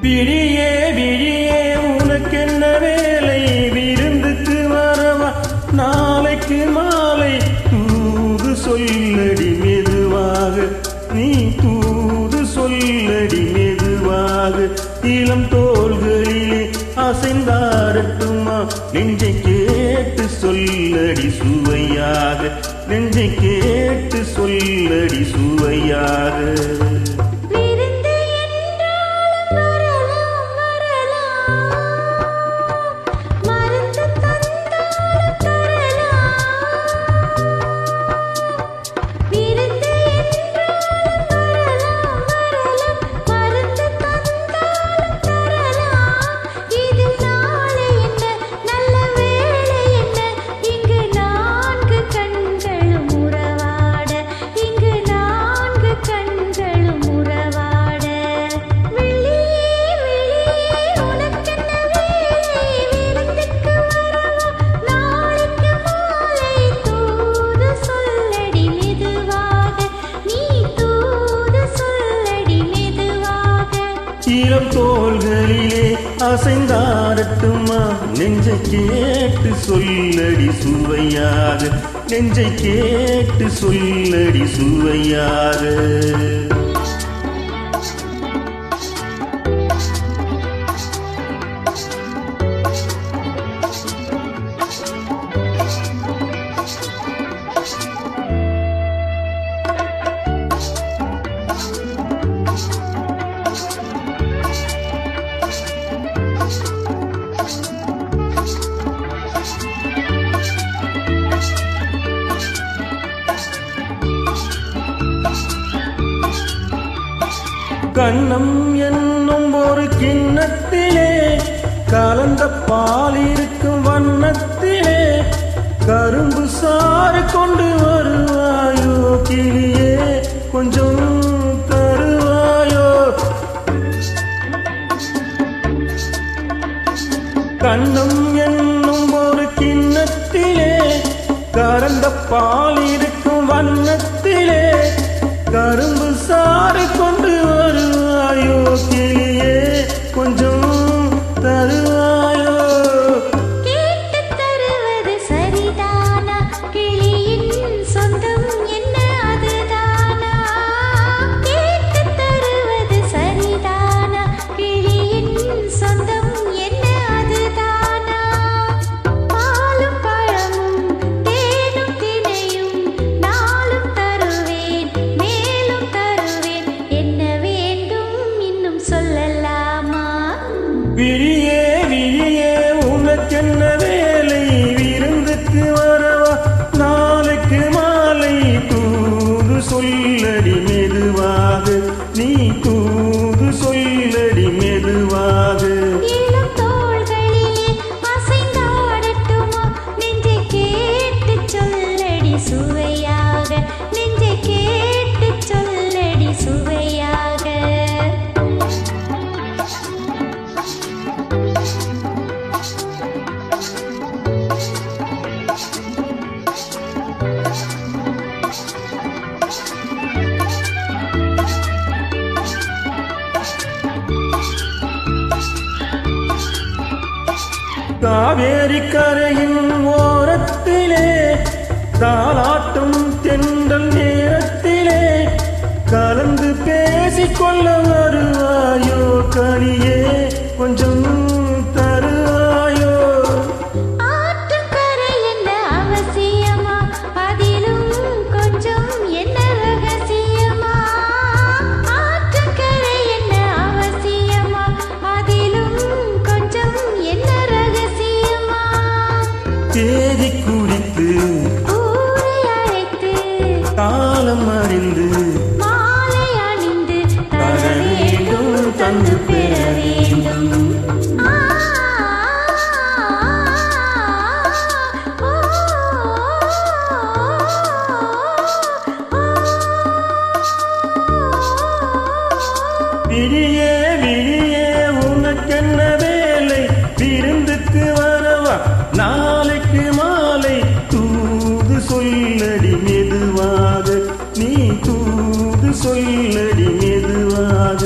விழியே விழியே உனக்கென்ன வேலை, விருந்துக்கு வரவா நாளைக்கு மாலை. தூது சொல்லடி மெதுவாக, நீ தூது சொல்லடி மெதுவாக. இளம் தோள்களிலே அசைந்தாரட்டுமா, நெஞ்சை கேட்டு சொல்லடி சுவையாக, நெஞ்சை கேட்டு சொல்லடி சுவையாக. இளம் தோள்களிலே அசைந்தாரட்டுமா, நெஞ்சை கேட்டு சொல்லடி சுவையாக, நெஞ்சை கேட்டு சொல்லடி சுவையாக. கண்ணம் என்னும் ஒரு கிண்ணத்திலே கலந்த பால் இருக்கும் வண்ணத்திலே கரும்பு சாறு கொண்டு வருவாயோ கிளியே, கொஞ்சம் தருவாயோ. கண்ணம் என்னும் ஒரு கிண்ணத்திலே கலந்த பால் இருக்கும் வண்ணத்திலே கரும்பு சாறு கொண்டு வருவாயோ கிளியே, கொஞ்சம் தருவாயோ. கேட்டு தருவது சரிதானா, கிளியின் சொந்தம் என்ன அதுதானா? கேட்டு தருவது சரிதானா, கிளியின் சொந்தம் என்ன அதுதானா? பாலும் பழமும் தேனும் தினையும் நாளும் தருவேன், மேலும் தருவேன், என்ன வேண்டும் இன்னும் சொல்லலாமா? விழியே விழியே உனக்கென்ன வேலை, விருந்துக்கு வரவா நாளைக்கு மாலை. தூது சொல்லடி மெதுவாக, நீ தூது சொல்லடி மெதுவாக. இளம் தோள்களிலே அசைந்தாடட்டுமா, நெஞ்சை கேட்டு சொல்லடி சுவையாக, நெஞ்சை கேட்டு சொல்லடி சுவையாக. காவேரி கரையின் ஓரத்திலே தாலாட்டும் தென்றல் நேரத்திலே கலந்து பேசிக்கொள்ள வருவாயோ கனியே, கொஞ்சம் தருவாயோ. ஆற்றுக்கரை என்ன அவசியமா, அதிலும் கொஞ்சம் என்ன ரகசியமா? ஆற்றுக்கரை என்ன அவசியமா, அதிலும் கொஞ்சம் என்ன ரகசியமா? தேதி குறித்து ஊரை அழைத்து காலம் அறிந்து மாலை அணிந்து தர வேண்டும், தந்து பெற வேண்டும். விழியே விழியே உனக்கென்ன வேலை, விருந்துக்கு வரவா நாளை சொல்லடி மெதுவாக